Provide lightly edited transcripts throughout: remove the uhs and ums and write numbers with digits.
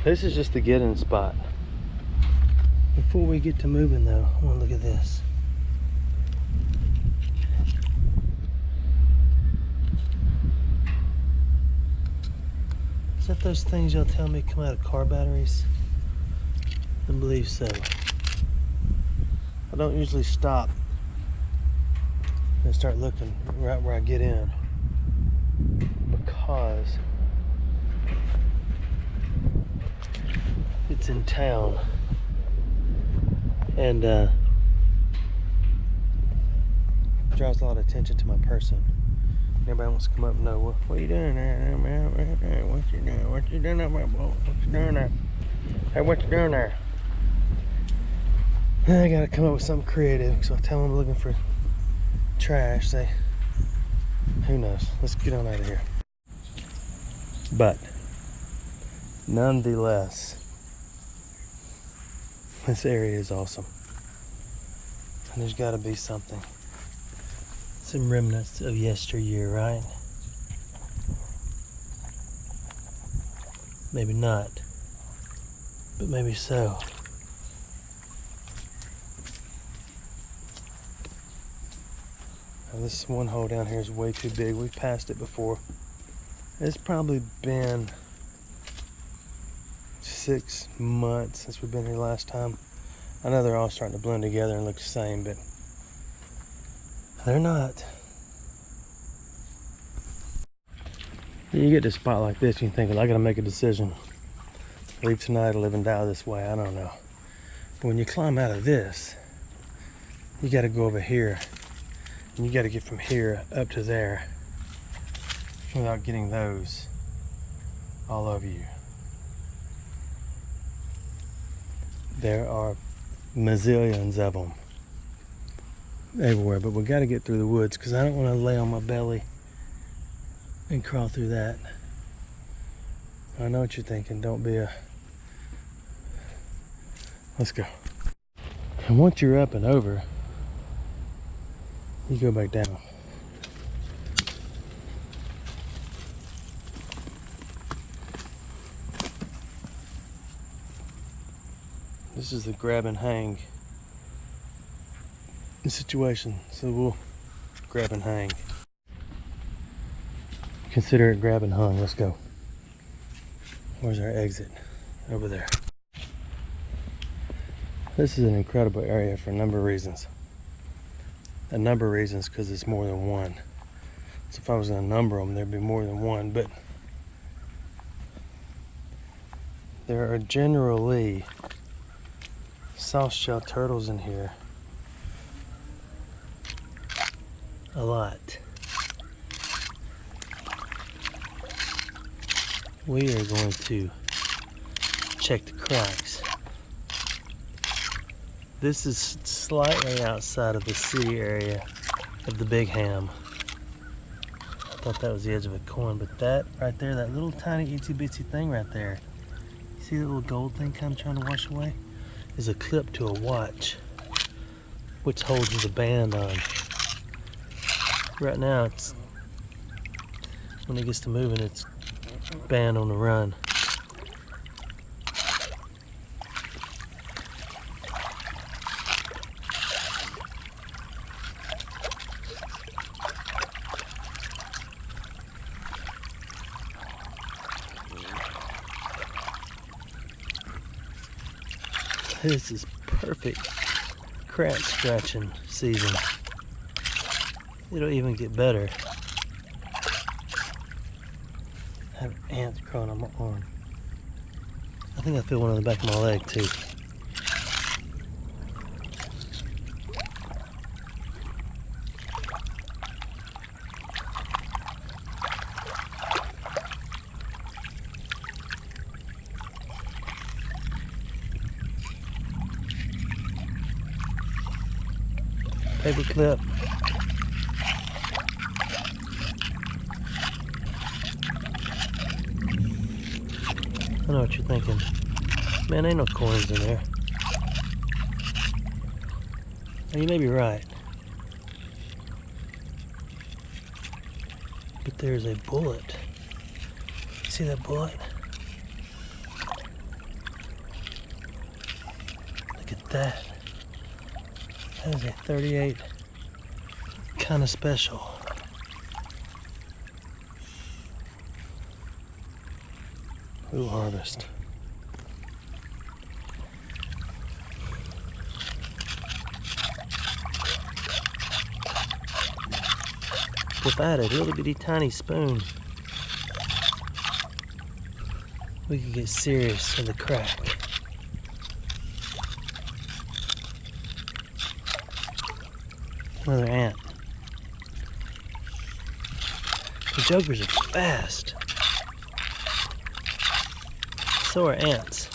This is just the get-in spot. Before we get to moving though, I want to look at this. Is that those things y'all tell me come out of car batteries? I believe so. I don't usually stop and start looking right where I get in because it's in town and draws a lot of attention to my person. Everybody wants to come up and know, what are you doing there? What you doing? What you doing there, my boy? What you doing there? Hey, what you doing there? Then I gotta come up with something creative, so I tell them I'm looking for trash. Say, who knows? Let's get on out of here. But nonetheless, this area is awesome. And there's gotta be something. Some remnants of yesteryear, right? Maybe not, but maybe so. Now this one hole down here is way too big. We've passed it before. It's probably been 6 months since we've been here last time. I know they're all starting to blend together and look the same, but they're not. You get to a spot like this, you think, well, I gotta make a decision. Leave tonight or live and die this way, I don't know. But when you climb out of this, you gotta go over here. And you gotta get from here up to there without getting those all over you. There are mazillions of them everywhere, but we got to get through the woods because I don't want to lay on my belly and crawl through that. I know what you're thinking. Don't be a... Let's go. And once you're up and over, you go back down. This is the grab and hang situation, so we'll grab and hang. Consider it grab and hung. Let's go. Where's our exit? Over there. This is an incredible area for a number of reasons. A number of reasons because it's more than one. So if I was going to number them, there'd be more than one, but there are generally soft shell turtles in here. A lot. We are going to check the cracks. This is slightly outside of the city area of the Big Ham. I thought that was the edge of a coin, but that right there, that little tiny itsy bitsy thing right there, you see that little gold thing kind of trying to wash away? Is a clip to a watch, which holds the band on. Right now, it's when it gets to moving, it's band on the run. This is perfect crack scratching season. It'll even get better. I have ants crawling on my arm. I think I feel one on the back of my leg too. Paper clip. I know what you're thinking. Man, ain't no coins in there. Well, you may be right. But there's a bullet. See that bullet? that. That is a 38 kind of special. Ooh, harvest. If I had a little bitty tiny spoon, we could get serious with the crack. Another ant. The jokers are fast. So are ants.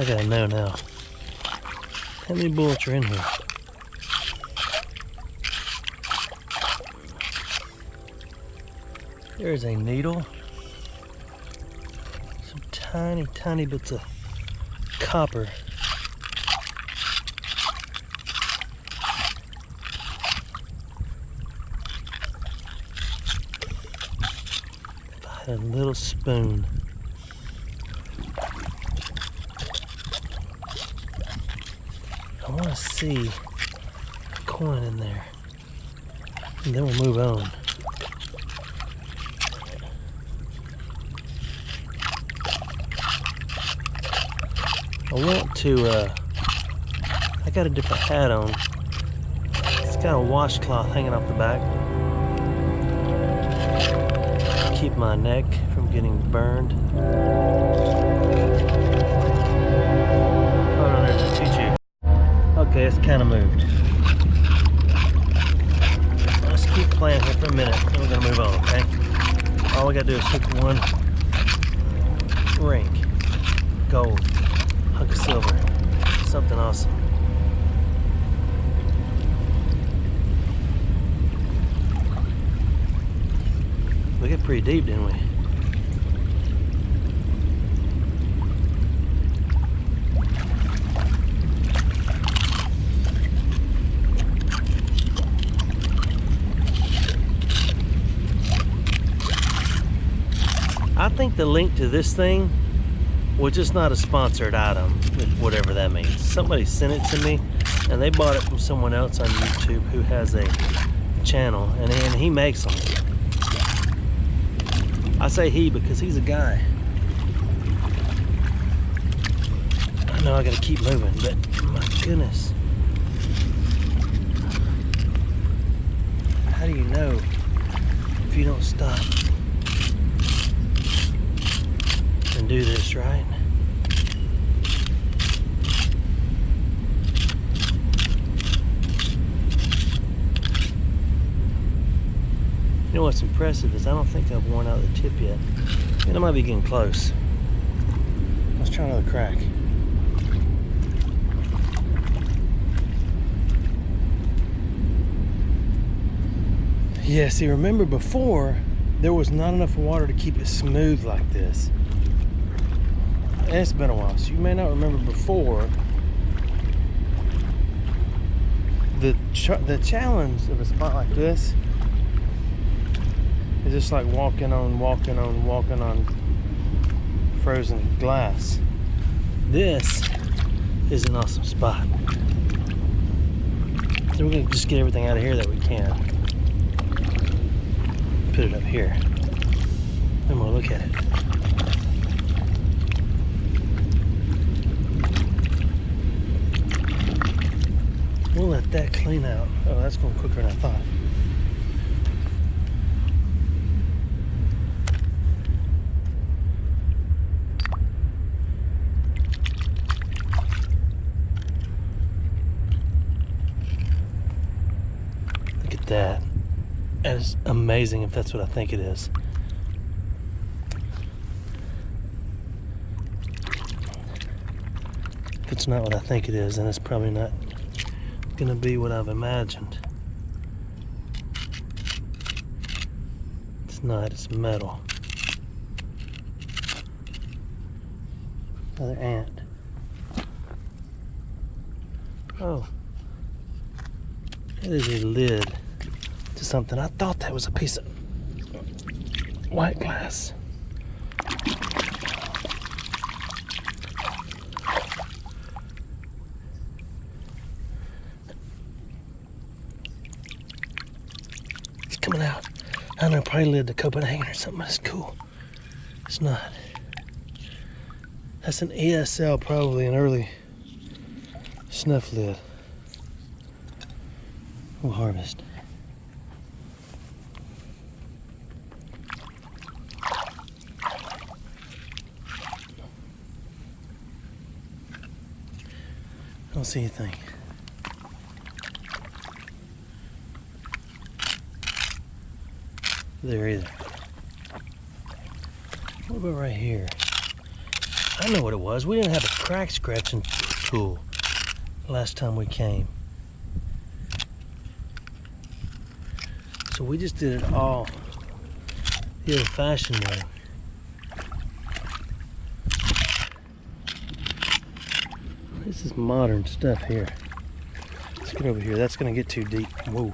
I gotta know now. How many bullets are in here? There's a needle. Some tiny, tiny bits of copper. If I had a little spoon. I want to see a coin in there, and then we'll move on. I want to, I got a different hat on. It's got a washcloth hanging off the back. Keep my neck from getting burned. Oh no, there's a tutu. Okay, it's kind of moved. Let's keep playing here for a minute, then we're gonna move on, okay? All we gotta do is hook one ring, gold, hunk of silver, something awesome. We get pretty deep, didn't we? I think the link to this thing was just not a sponsored item, whatever that means. Somebody sent it to me, and they bought it from someone else on YouTube who has a channel, and he makes them. I say he because he's a guy. I know I gotta keep moving, but my goodness. How do you know if you don't stop and do this, right? You know what's impressive is I don't think I've worn out the tip yet. And I might be getting close. Let's try another crack. Yeah, see, remember before, there was not enough water to keep it smooth like this. And it's been a while, so you may not remember before. The challenge of a spot like this is just like walking on frozen glass. This is an awesome spot. So we're gonna just get everything out of here that we can. Put it up here. Then we'll look at it. We'll let that clean out. Oh, that's going quicker than I thought. Look at that. That is amazing if that's what I think it is. If it's not what I think it is, then it's probably not gonna be what I've imagined. It's not, it's metal. Another ant. Oh. That is a lid to something. I thought that was a piece of white glass. It's coming out. I don't know, probably lid to Copenhagen or something, but it's cool. It's not. That's an ESL, probably an early snuff lid. We'll harvest. I don't see anything. There either. What about right here? I know what it was. We didn't have a crack scratching tool last time we came. So we just did it all the old-fashioned way. This is modern stuff here. Let's get over here. That's gonna get too deep. Whoa.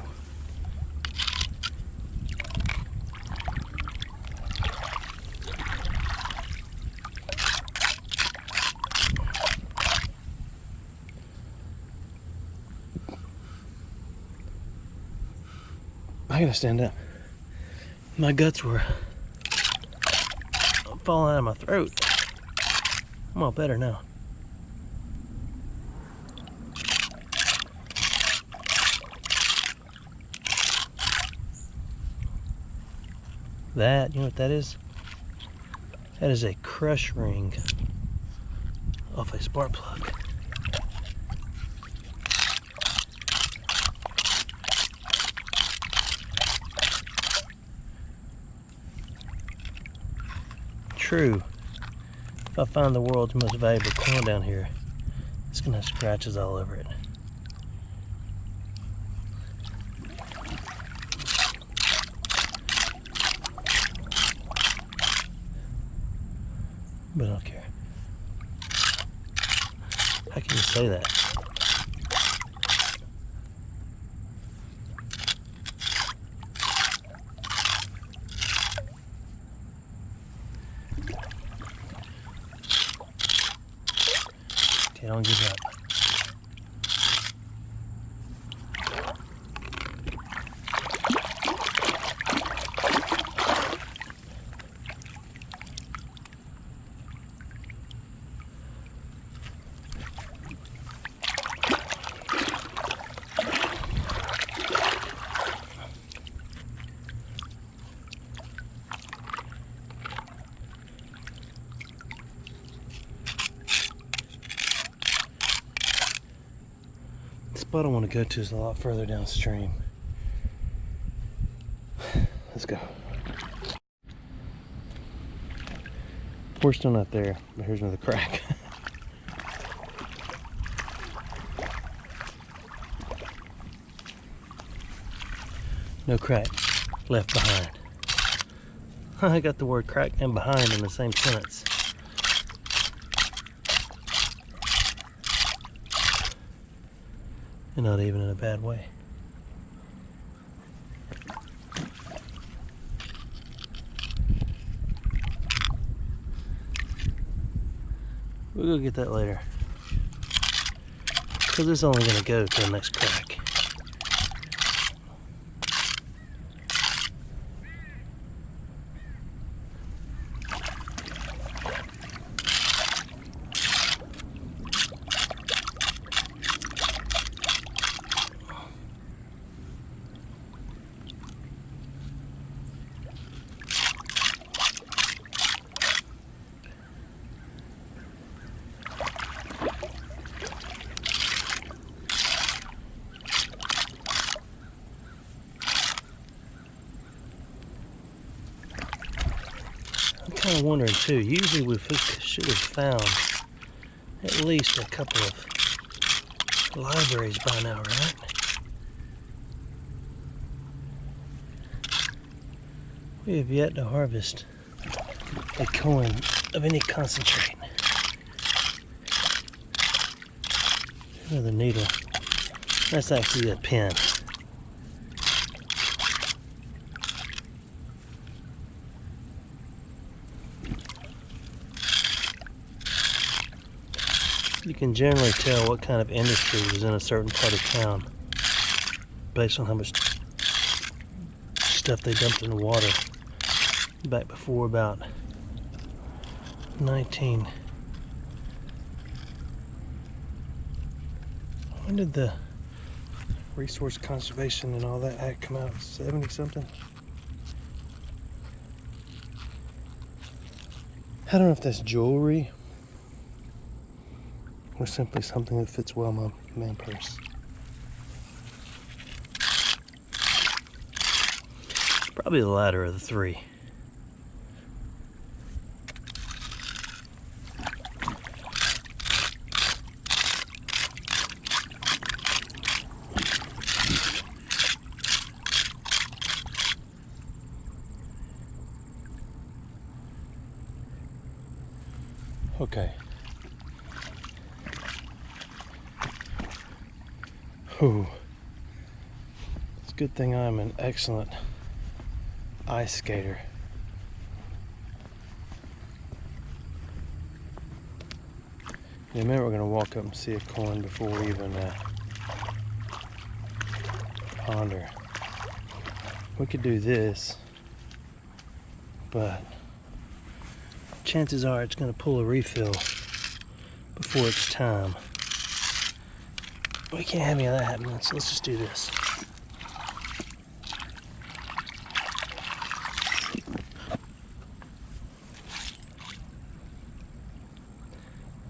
I gotta stand up. My guts were falling out of my throat. I'm all better now. That, you know what that is? That is a crush ring off a spark plug. True. If I find the world's most valuable coin down here, it's gonna have scratches all over it. But I don't care. How can you say that? Okay, don't give up. The spot I want to go to is a lot further downstream. Let's go. We're still not there, but here's another crack. No crack left behind. I got the word crack and behind in the same sentence. And not even in a bad way. We'll go get that later. Because it's only going to go to the next crack. I'm kind of wondering too, usually we should have found at least a couple of libraries by now, right? We have yet to harvest a coin of any concentrate. Another needle. That's actually a pin. You can generally tell what kind of industry was in a certain part of town based on how much stuff they dumped in the water back before about 19. When did the Resource Conservation and all that act come out? 70 something? I don't know if that's jewelry or simply something that fits well in my man purse. Probably the latter of the three. Okay. Whew. It's a good thing I'm an excellent ice skater. In a minute we're going to walk up and see a coin before we even ponder. We could do this, but chances are it's going to pull a refill before it's time. We can't have any of that happening, so let's just do this.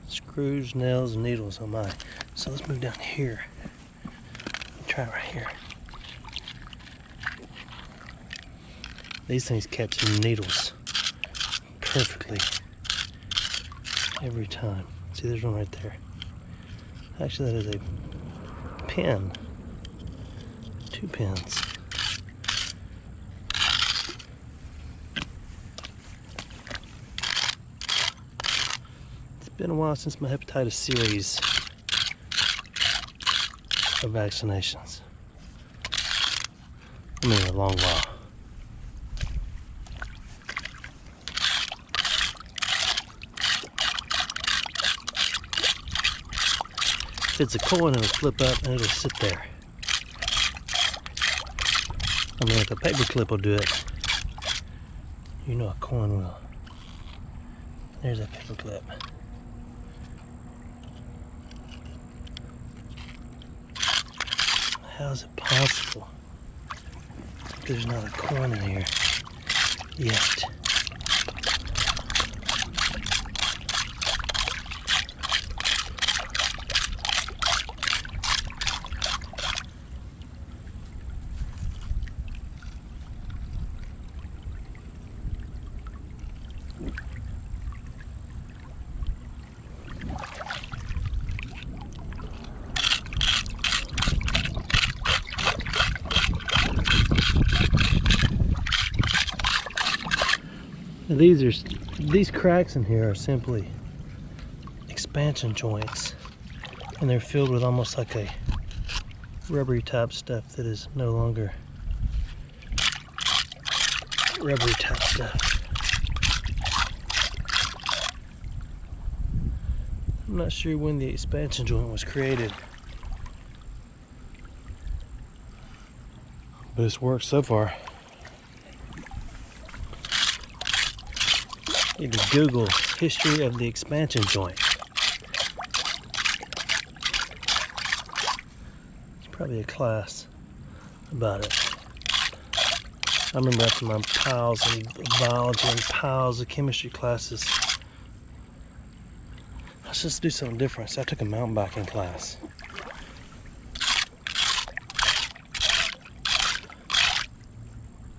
Screws, nails, and needles on mine. So let's move down here. Try it right here. These things catch needles perfectly every time. See, there's one right there. Actually, that is a pin. 2 pins. It's been a while since my hepatitis series of vaccinations. I mean, a long while. If it's a coin, it'll flip up and it'll sit there. I mean, if a paper clip will do it, you know a coin will. There's a paper clip. How is it possible there's not a coin in here yet? These cracks in here are simply expansion joints, and they're filled with almost like a rubbery type stuff that is no longer rubbery type stuff. I'm not sure when the expansion joint was created, but it's worked so far. You can Google history of the expansion joint. It's probably a class about it. I remember after my piles of biology and piles of chemistry classes, let's just do something different. So I took a mountain biking class.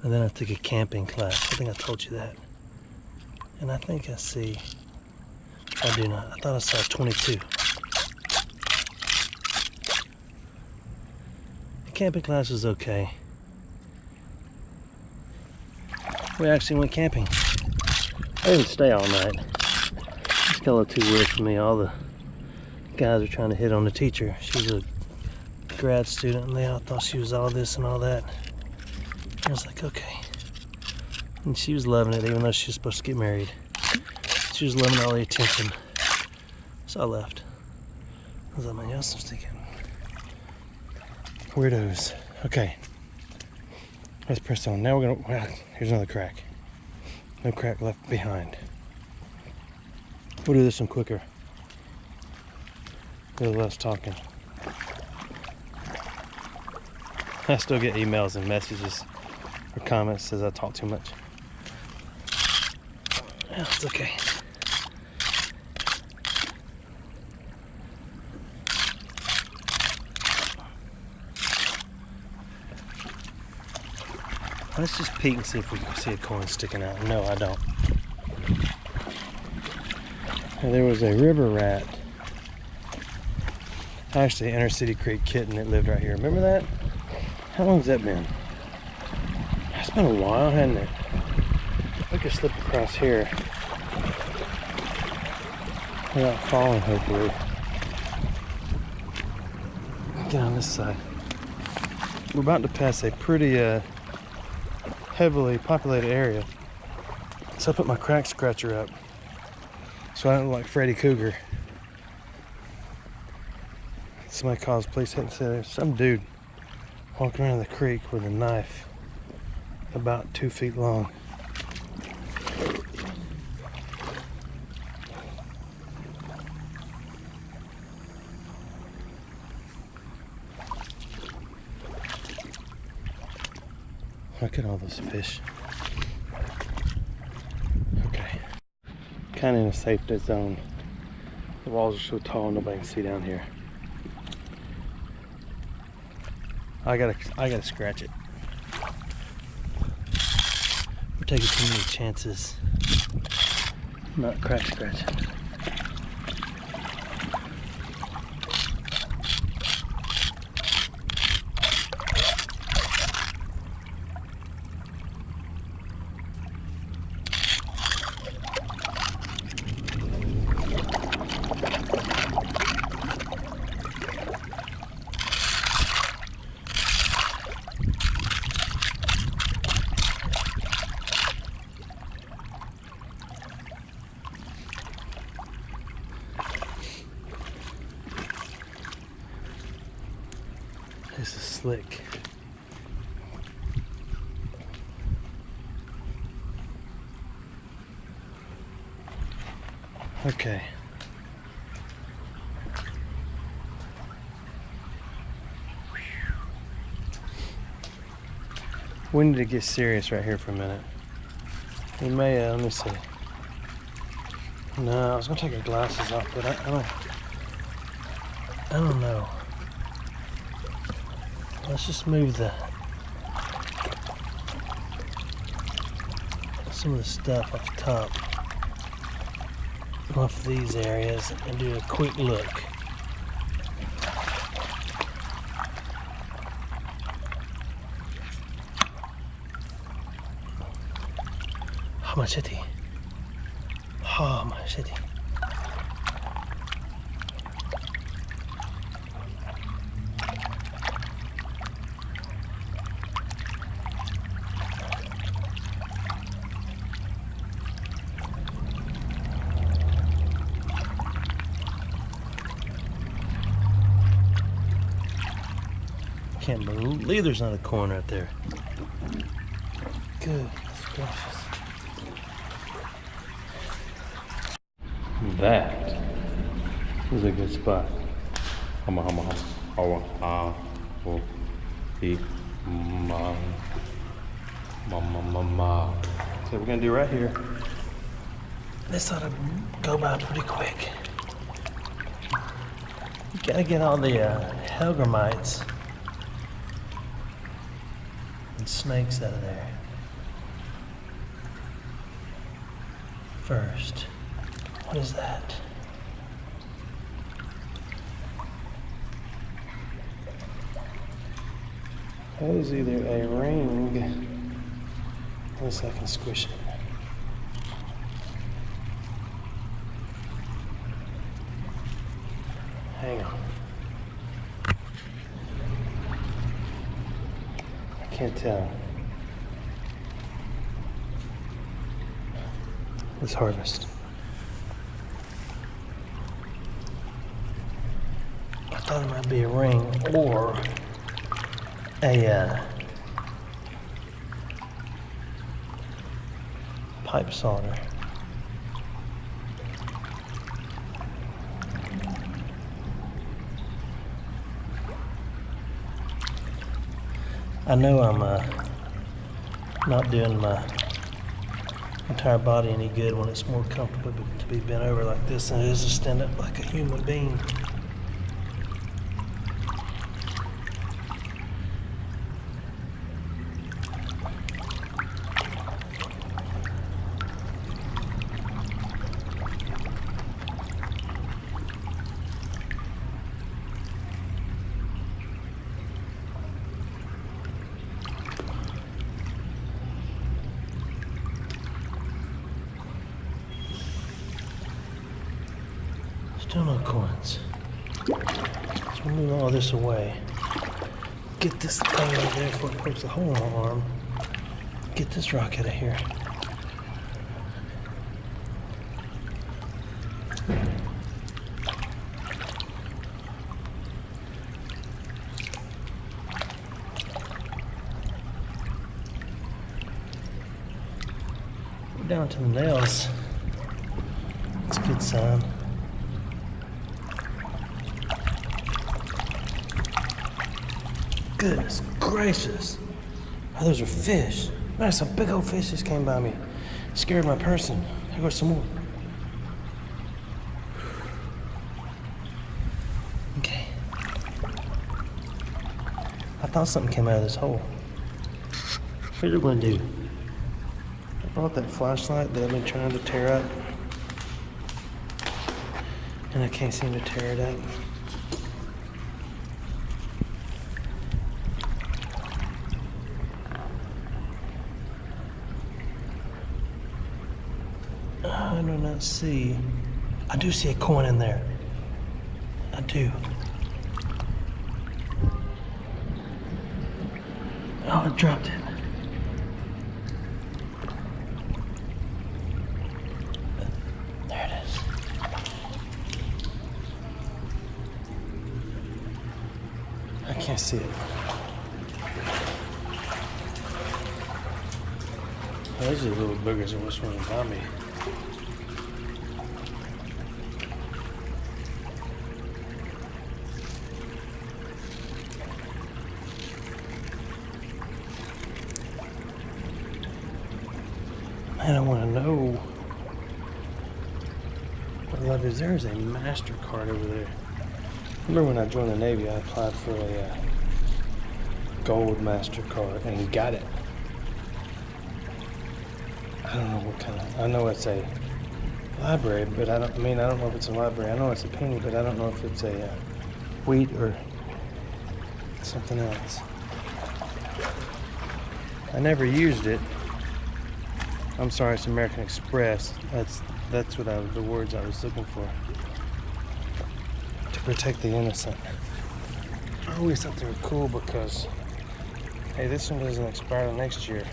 And then I took a camping class. I think I told you that. And I think I see, I do not, I thought I saw 22. The camping class was okay. We actually went camping. I didn't stay all night. It's got a little too weird for me, all the Guys are trying to hit on the teacher. She's a grad student and they all thought she was all this and all that. I was like, okay. And she was loving it even though she was supposed to get married. She was loving all the attention. So I left. I was like, man, y'all some stinking weirdos. Okay. Let's press on. Now we're gonna, well, here's another crack. No crack left behind. We'll do this one quicker. A little less talking. I still get emails and messages or comments says I talk too much. Yeah, it's okay. Let's just peek and see if we can see a coin sticking out. No, I don't. And there was a river rat. Actually, Inner City Creek kitten that lived right here. Remember that? How long's that been? It's been a while, hasn't it? We could slip across here without falling, hopefully. Get on this side. We're about to pass a pretty heavily populated area. So I put my crack scratcher up so I don't look like Freddy Cougar. Somebody calls the police and said there's some dude walking around the creek with a knife about 2 feet long. Look at all those fish. Okay. Kind of in a safe zone. The walls are so tall nobody can see down here. I gotta scratch it. We're taking too many chances. Not crack scratching. This is slick. Okay. We need to get serious right here for a minute. We may, let me see. No, I was gonna take our glasses off, but I don't know. Let's just move some of the stuff off the top, off these areas, and do a quick look. Oh, machete. Oh, machete. Can't believe there's not a coin right there. Good gracious. That is a good spot. So we're gonna do right here. This ought to go by pretty quick. You gotta get all the hellgrammites and snakes out of there first. What is that? That is either a ring, unless I can squish it. Hang on. I can't tell. Let's harvest. I thought it might be a ring or a pipe solder. I know I'm not doing my entire body any good when it's more comfortable to be bent over like this than it is to stand up like a human being. Still no coins. Let's remove all this away. Get this thing over there before it pokes a hole in my arm. Get this rock out of here. We're down to the nails. That's a good sign. Goodness gracious. Oh, those are fish. Man, some big old fish just came by me. Scared my person. Here goes some more. Okay. I thought something came out of this hole. What are we gonna do? I brought that flashlight that I've been trying to tear up. And I can't seem to tear it up. I do not see. I do see a coin in there. I do. Oh, I dropped it. There it is. I can't see it. Oh, these are the little boogers that was running by me. Man, I want to know what love is. There's a MasterCard over there. Remember when I joined the Navy, I applied for a gold MasterCard and got it. I don't know what kind of, I know it's a library, but I don't know if it's a library. I know it's a penny, but I don't know if it's a wheat or something else. I never used it. I'm sorry, it's American Express. That's what the words I was looking for. To protect the innocent. I always thought they were cool because, hey, this one doesn't expire next year.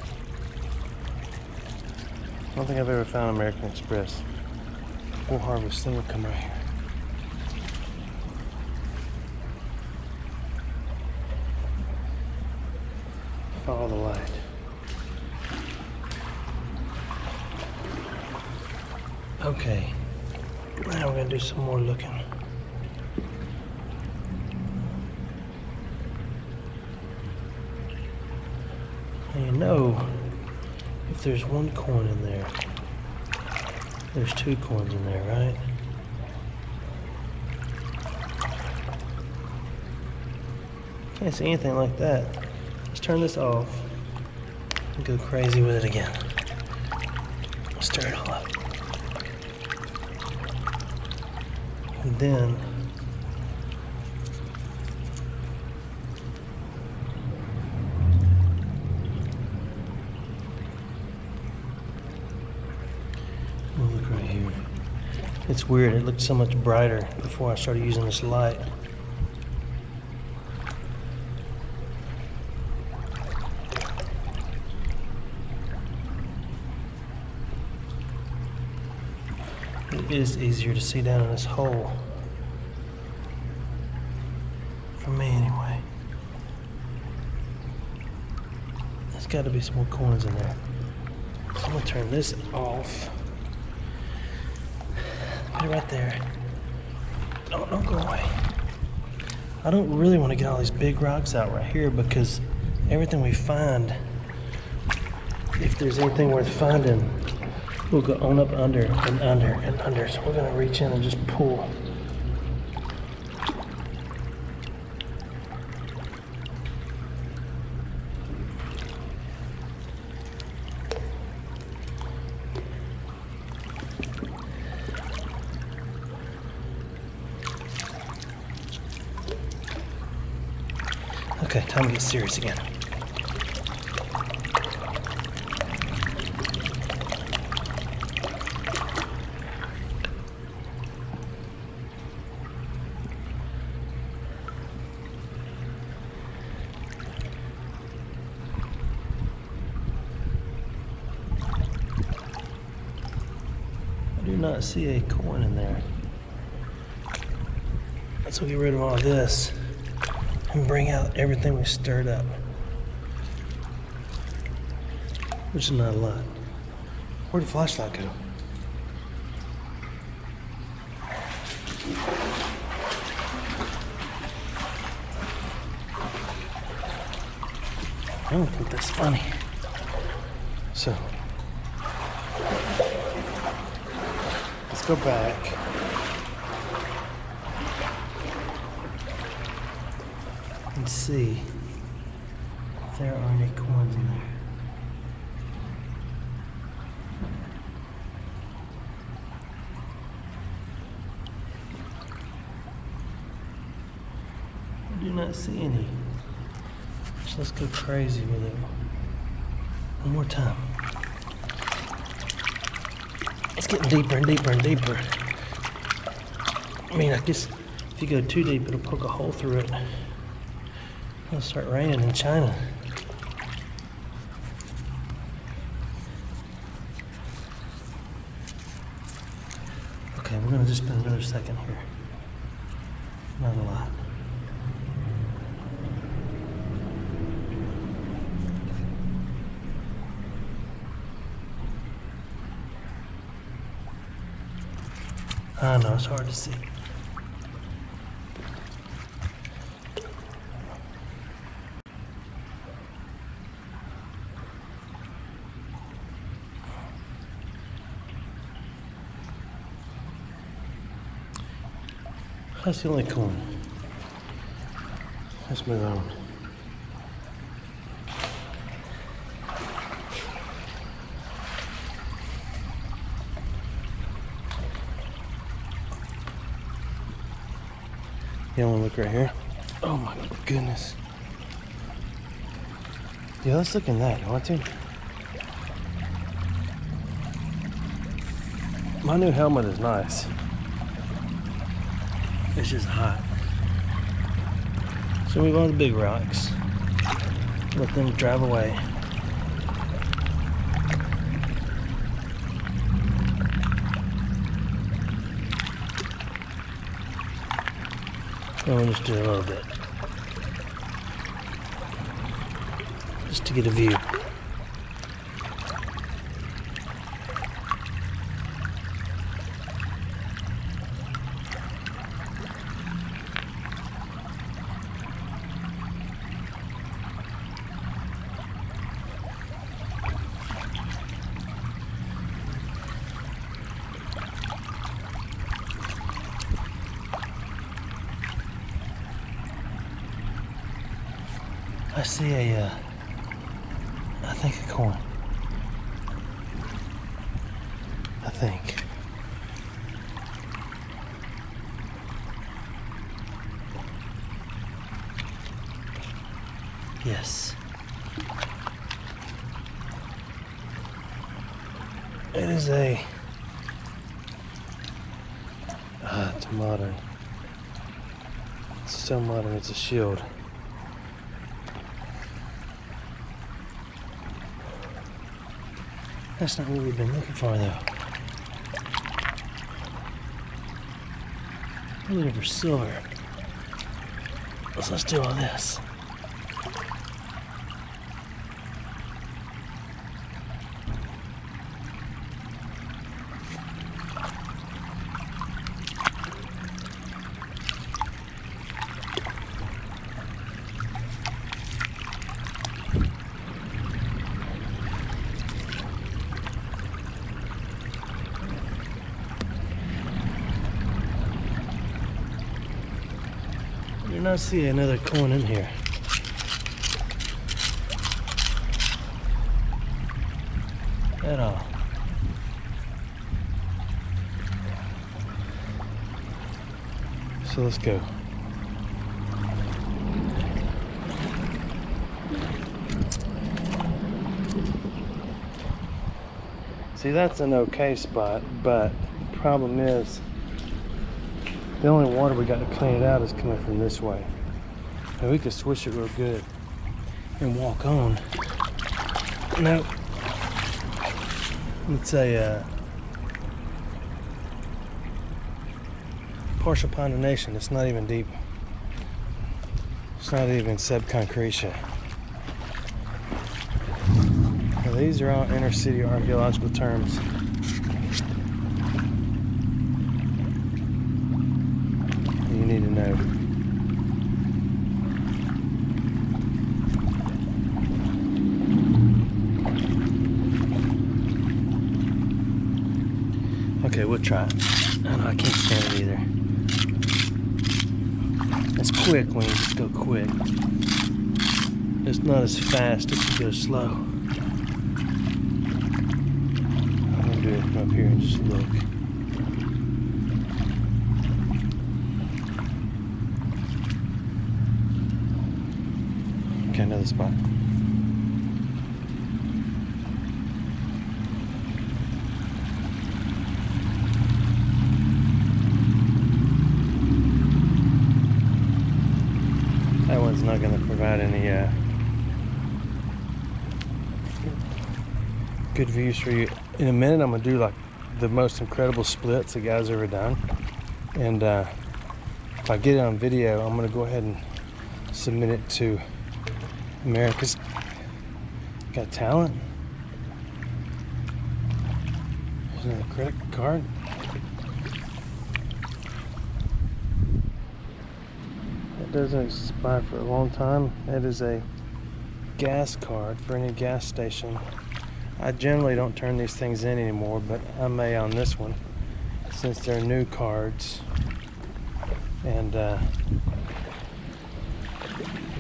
I don't think I've ever found American Express. We'll harvest, then we'll come right here. Follow the light. Okay, now we're gonna do some more looking. And you know, if there's one coin in there, there's two coins in there, right? Can't see anything like that. Let's turn this off and go crazy with it again. Stir it all up. And then we'll look right here. It's weird, it looked so much brighter before I started using this light. It is easier to see down in this hole. For me, anyway. There's got to be some more coins in there. So I'm gonna turn this off. Put it right there. Don't go away. I don't really want to get all these big rocks out right here because everything we find, if there's anything worth finding, we'll go on up under and under and under. So we're gonna reach in and just pull. Okay, time to get serious again. I do not see a coin in there. Let's get rid of all this and bring out everything we stirred up, which is not a lot. Where'd the flashlight go? I don't think that's funny. So, let's go back. And see if there are any coins in there. I do not see any. So let's go crazy with it. One more time. It's getting deeper and deeper and deeper. I mean, I guess if you go too deep, it'll poke a hole through it. It'll start raining in China. Okay, we're gonna just spend another second here. Not a lot. I know, it's hard to see. That's the only coin. Let's move on. You want to look right here? Oh my goodness. Yeah, let's look in that. You want to? My new helmet is nice. It's just hot. So move on to the big rocks. Let them drive away. We'll just do a little bit. Just to get a view. I see I think a coin. I think. Yes. It is a Ah, it's modern. It's so modern, it's a shield. That's not what we've been looking for, though. We're looking for silver. So let's do all this. I do not see another coin in here. At all. So let's go. See, that's an okay spot, but the problem is the only water we got to clean it out is coming from this way. And we could swish it real good and walk on. Nope. It's a partial condemnation. It's not even deep. It's not even subconcretia. Now, these are all inner city archaeological terms. You need to know. Okay, we'll try it. Oh, no, I can't stand it either. It's quick when you just go quick. It's not as fast if you go slow. I'm gonna do it from up here and just look. Okay, another spot. That one's not going to provide any good views for you. In a minute, I'm going to do like the most incredible splits the guy's ever done. And if I get it on video, I'm going to go ahead and submit it to America's Got Talent. There's another credit card. That doesn't expire for a long time. That is a gas card for any gas station. I generally don't turn these things in anymore, but I may on this one since they're new cards, and it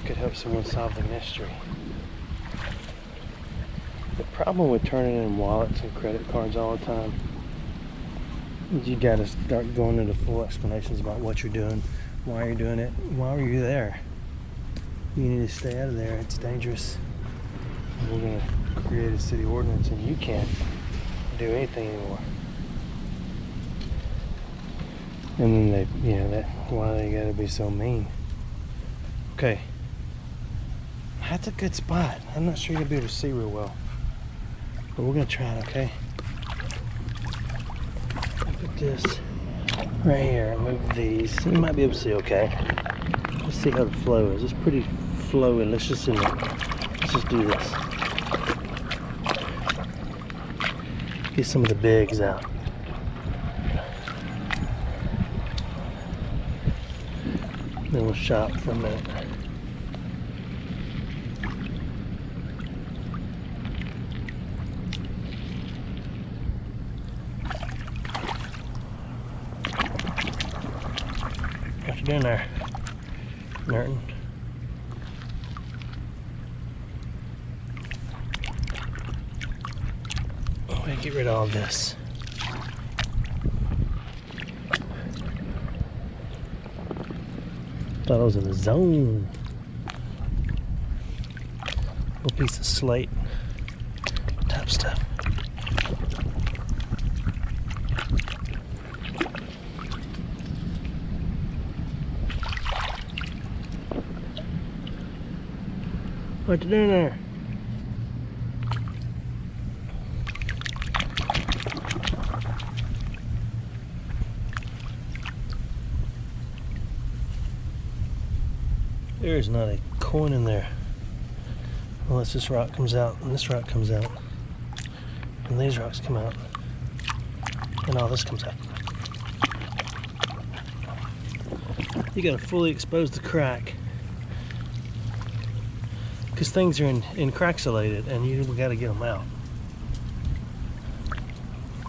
could help someone solve the mystery. The problem with turning in wallets and credit cards all the time is you gotta start going into full explanations about what you're doing, why you're doing it, why were you there. You need to stay out of there, it's dangerous. We're gonna create a city ordinance and you can't do anything anymore. And then they, why they gotta be so mean. Okay. That's a good spot. I'm not sure you'll be able to see real well. But we're gonna try it, okay? Put this right here and move these. You might be able to see okay. Let's see how the flow is. It's pretty flowy. Let's just do this. Get some of the bigs out. Then we'll shop for a minute. What you doing there, Merton? Oh, we get rid of all this. Thought I was in the zone. Little piece of slate type stuff. What you doing there? There is not a coin in there. Unless this rock comes out, and this rock comes out, and these rocks come out, and all this comes out. You gotta fully expose the crack, because things are encraxulated, and you gotta get them out.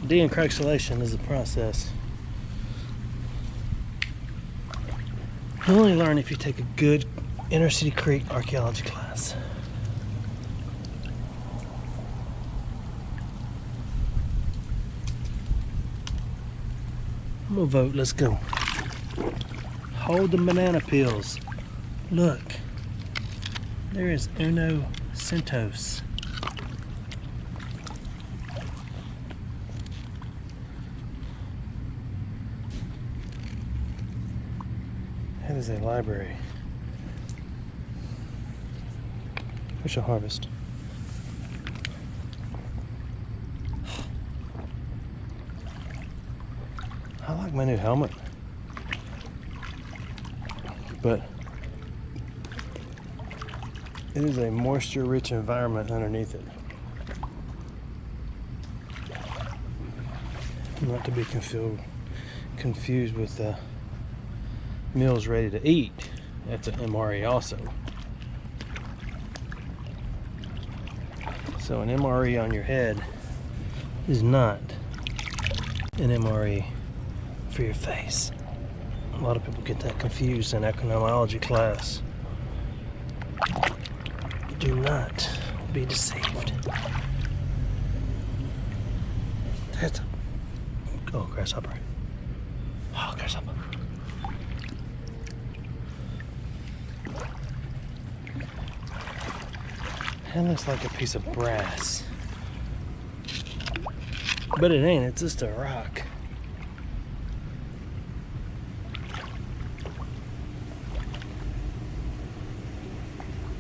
De-encraxulation is a process you only learn if you take a good inner city creek archaeology class. I'm gonna vote, let's go. Hold the banana peels. Look, there is Uno Centos. That is a library. We shall harvest. I like my new helmet, but it is a moisture-rich environment underneath it. Not to be confused with meals ready to eat. That's an MRE also. So an MRE on your head is not an MRE for your face. A lot of people get that confused in economology class. Do not be deceived. That's a grasshopper. Oh, grasshopper. That looks like a piece of brass. But it ain't, it's just a rock.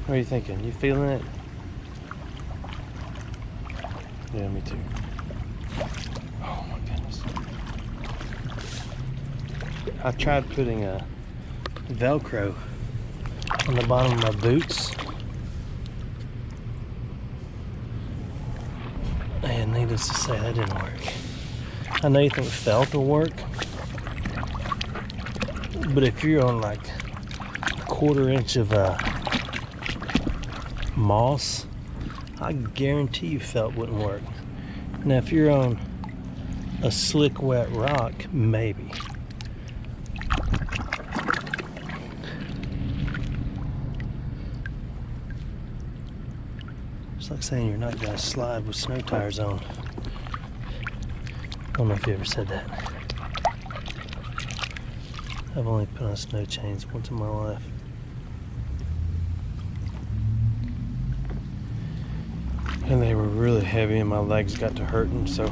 What are you thinking? You feeling it? Yeah, me too. Oh my goodness. I tried putting a Velcro on the bottom of my boots. And needless to say, that didn't work. I know you think felt will work, but if you're on like a 1/4 inch of moss, I guarantee you felt wouldn't work. Now if you're on a slick wet rock, maybe. It's like saying you're not gonna slide with snow tires on. I don't know if you ever said that. I've only put on snow chains once in my life. And they were really heavy and my legs got to hurting, so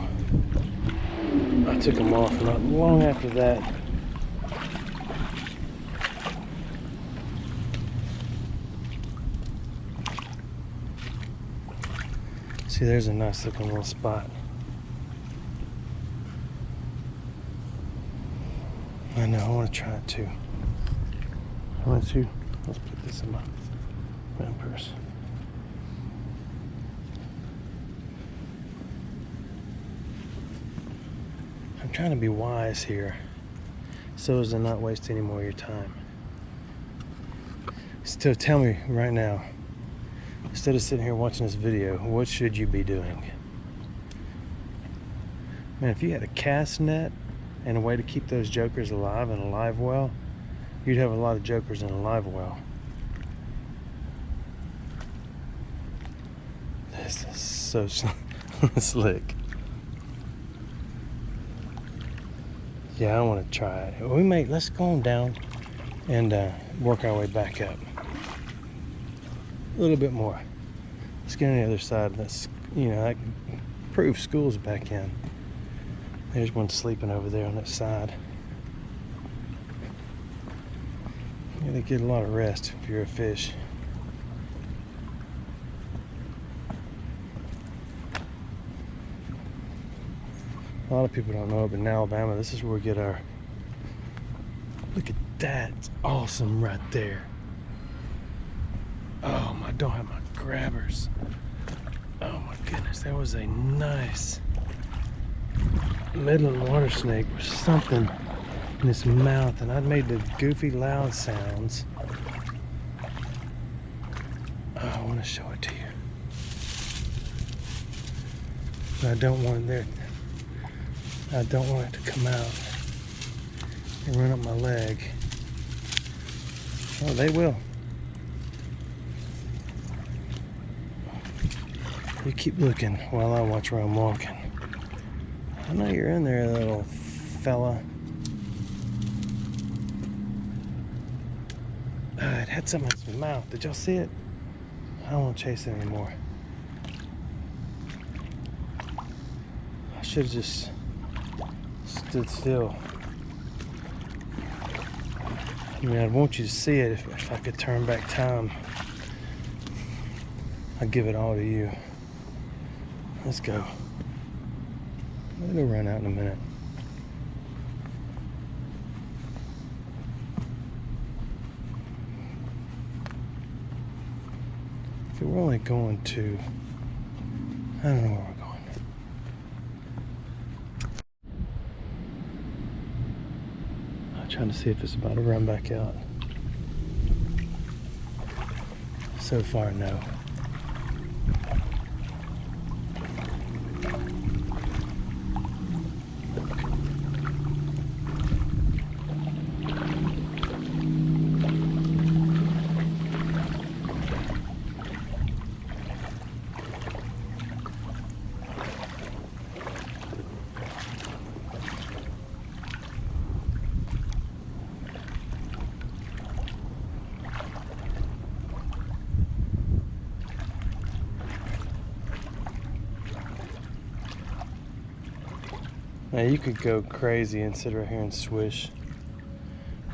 I took them off. Not long after that, see, there's a nice looking little spot. I know, I want to try it too. Let's put this in my round purse. I'm trying to be wise here so as to not waste any more of your time. So tell me right now, instead of sitting here watching this video, what should you be doing? Man, if you had a cast net and a way to keep those jokers alive in a live well, you'd have a lot of jokers in a live well. This is so slick. Yeah, I want to try it. Let's go on down and work our way back up. A little bit more. Let's get on the other side. That's, that proves school's back in. There's one sleeping over there on that side. Yeah, they get a lot of rest if you're a fish. A lot of people don't know it, but in Alabama, this is where we get our... Look at that. It's awesome right there. Oh, I don't have my grabbers. Oh my goodness, that was a nice Midland water snake with something in his mouth, and I made the goofy loud sounds. Oh, I want to show it to you. But I don't want it there. I don't want it to come out and run up my leg. Oh, they will. You keep looking while I watch where I'm walking. I know you're in there, little fella. It had something in its mouth. Did y'all see it? I don't want to chase it anymore. I should have just stood still. I mean, I'd want you to see it if I could turn back time. I'd give it all to you. Let's go. It'll run out in a minute. So we're only going to... I don't know where we're going. I'm trying to see if it's about to run back out. So far, no. Now you could go crazy and sit right here and swish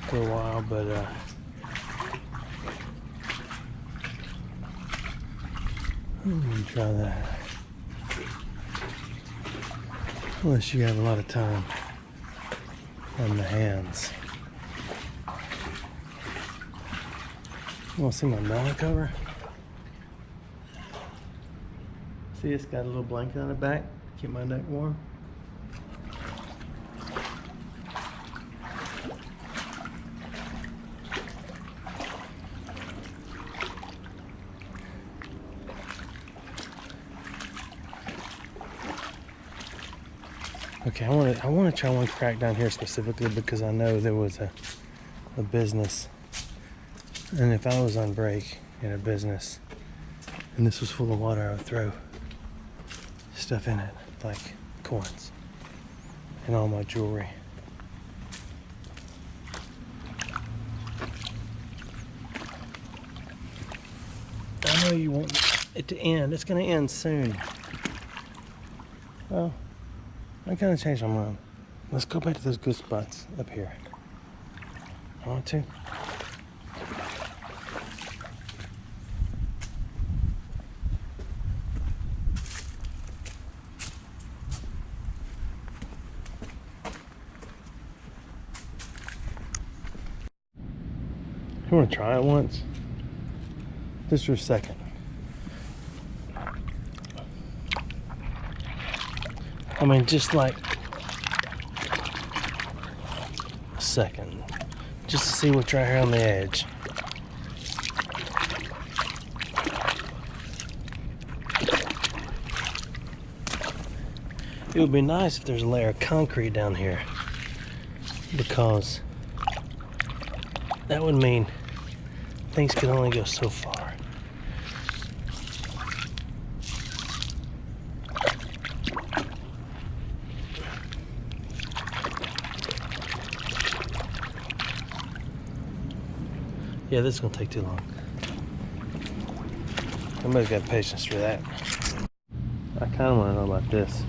for a while, but I'm gonna try that. Unless you have a lot of time on the hands. You wanna see my melon cover? See, it's got a little blanket on the back, keep my neck warm. Okay, I want to try one crack down here specifically because I know there was a business, and if I was on break in a business and this was full of water, I would throw stuff in it like coins and all my jewelry. I know you want it to end. It's going to end soon. Well, I kind of changed my mind. Let's go back to those good spots up here. I want to. You want to try it once? Just for a second. I mean, just like a second. Just to see what's right here on the edge. It would be nice if there's a layer of concrete down here, because that would mean things can only go so far. Yeah, this is gonna take too long. Somebody's got patience for that. I kind of want to know about this.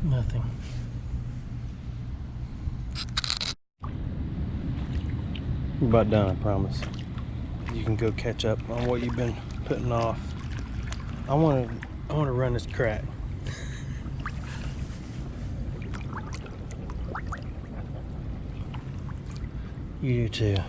Nothing. We're about done, I promise. You can go catch up on what you've been putting off. I want to run this crack. You do too.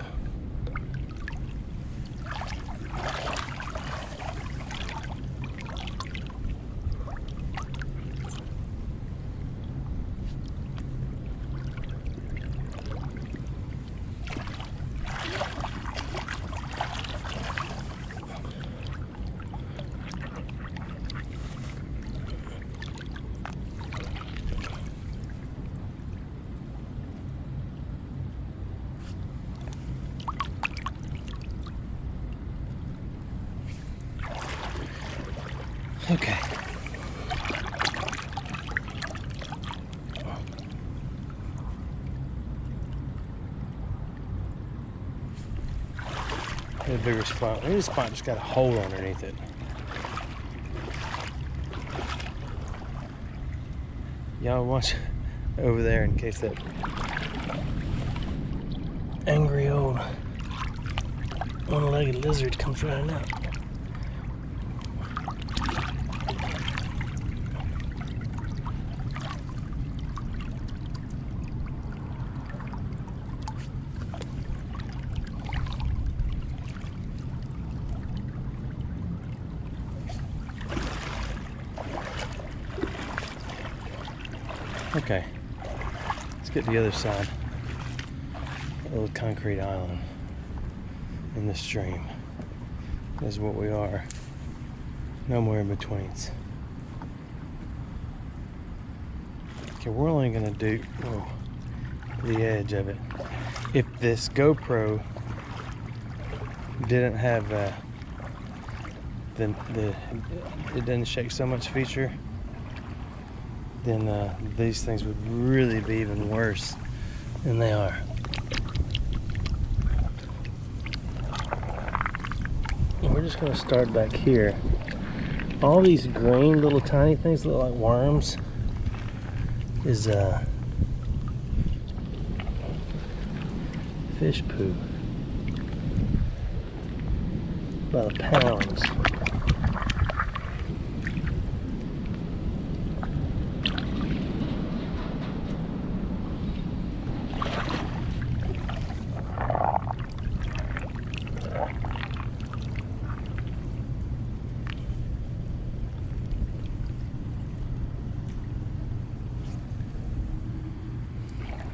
Okay. A bigger spot. Maybe this spot just got a hole underneath it. Y'all watch over there in case that angry old one-legged lizard comes running out. Okay, let's get to the other side. A little concrete island in the stream is what we are. No more in-betweens. Okay, we're only gonna do the edge of it. If this GoPro didn't have the it doesn't shake so much feature, then these things would really be even worse than they are. And we're just gonna start back here. All these green little tiny things that look like worms is fish poo by the pounds.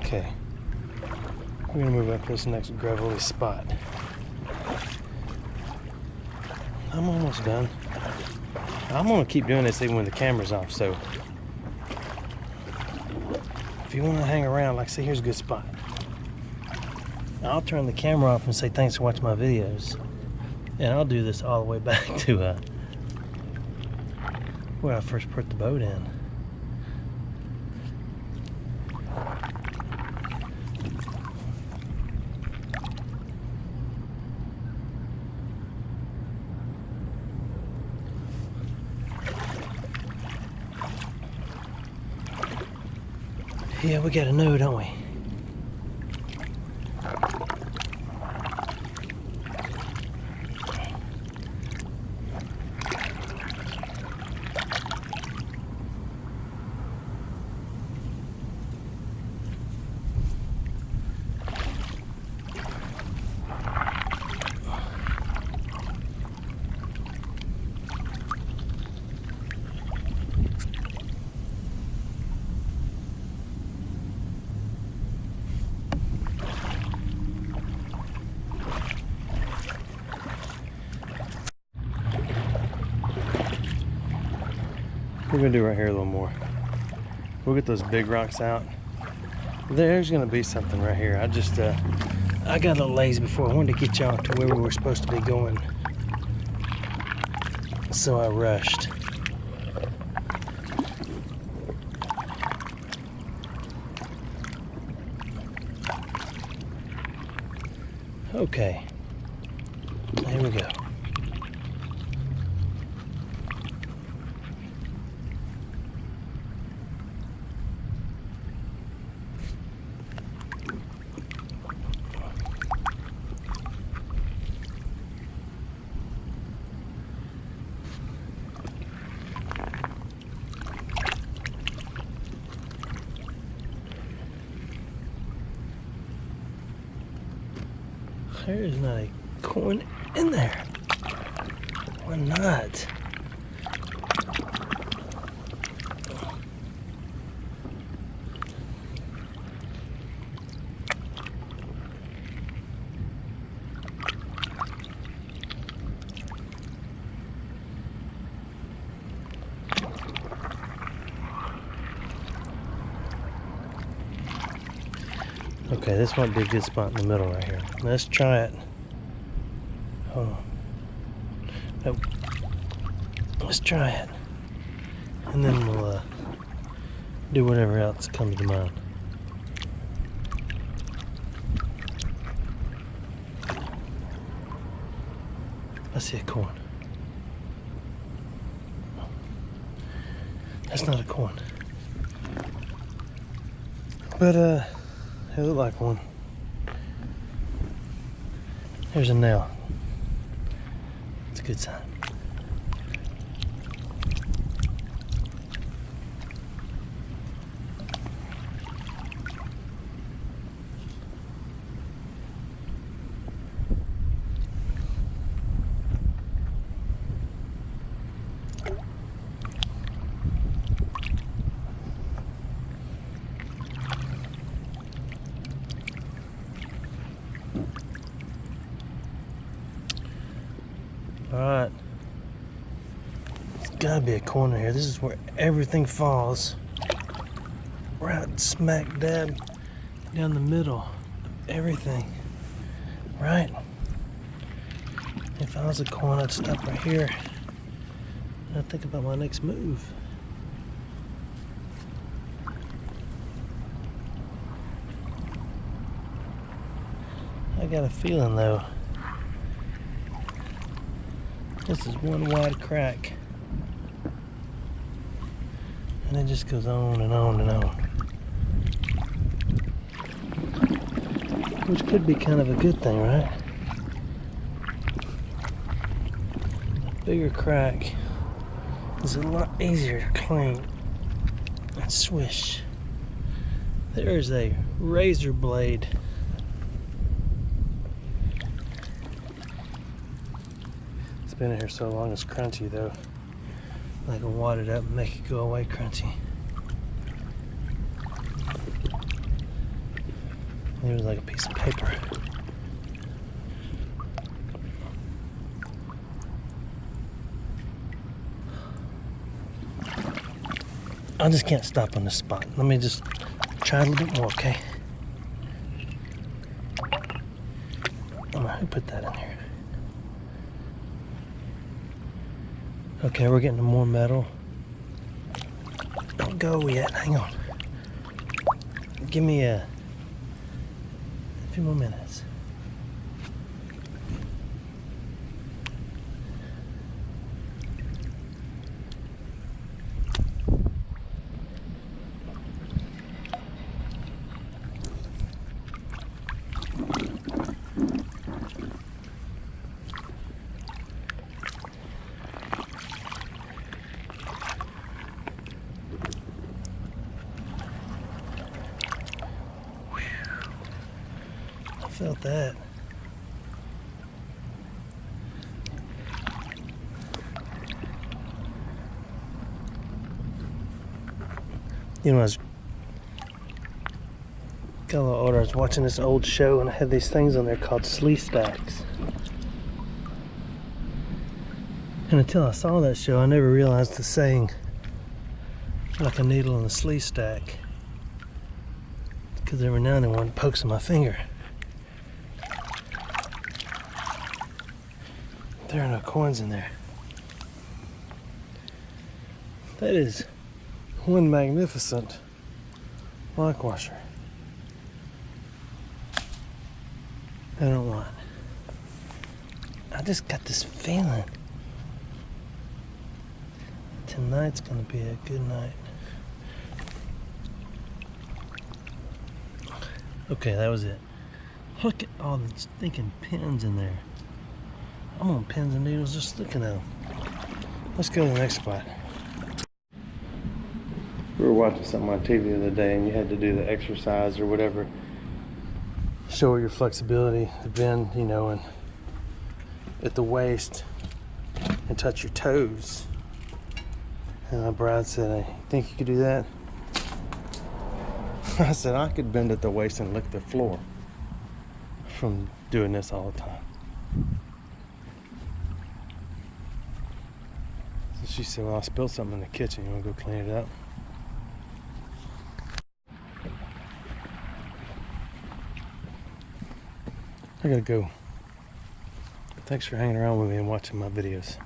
Okay, we're gonna move up to this next gravelly spot. I'm almost done. I'm gonna keep doing this even when the camera's off, so if you wanna hang around, like say here's a good spot. I'll turn the camera off and say thanks for watching my videos. And I'll do this all the way back to where I first put the boat in. Yeah, we gotta know, don't we? We're gonna do right here a little more. We'll get those big rocks out. There's gonna be something right here. I got a little lazy before. I wanted to get y'all to where we were supposed to be going, so I rushed. Okay, here we go. There is not a coin in there. Why not? Okay, this might be a good spot in the middle right here. Let's try it. Hold on. Nope. Let's try it. And then we'll do whatever else comes to mind. I see a coin. That's not a coin. But it looked like one. There's a nail. It's a good sign. Alright. There's gotta be a corner here. This is where everything falls. Right smack dab down the middle of everything. Right? If I was a coin, I'd stop right here. And I'd think about my next move. I got a feeling though. This is one wide crack. And it just goes on and on and on. Which could be kind of a good thing, right? A bigger crack is a lot easier to clean and swish. There's a razor blade. Been in here so long it's crunchy though. I can wad it up and make it go away crunchy. It was like a piece of paper. I just can't stop on this spot. Let me just try a little bit more, okay? Who put that in here? Okay, we're getting more metal. Don't go yet, hang on. Give me a few more minutes. Felt that. You know, I was got a little older, I was watching this old show and I had these things on there called Sleestaks. And until I saw that show, I never realized the saying, like a needle in a Sleestak. Because every now and then one pokes in my finger. There are no coins in there. That is one magnificent lock washer. I don't want. I just got this feeling tonight's gonna be a good night. Okay, that was it. Look at all the stinking pins in there. I'm on pins and needles just looking at them. Let's go to the next spot. We were watching something on TV the other day and you had to do the exercise or whatever. show her your flexibility, to bend, you know, and at the waist and touch your toes. And my bride said, "I think you could do that?" I said, "I could bend at the waist and lick the floor from doing this all the time." So she said, "Well, I spilled something in the kitchen. You want to go clean it up?" I gotta go. Thanks for hanging around with me and watching my videos.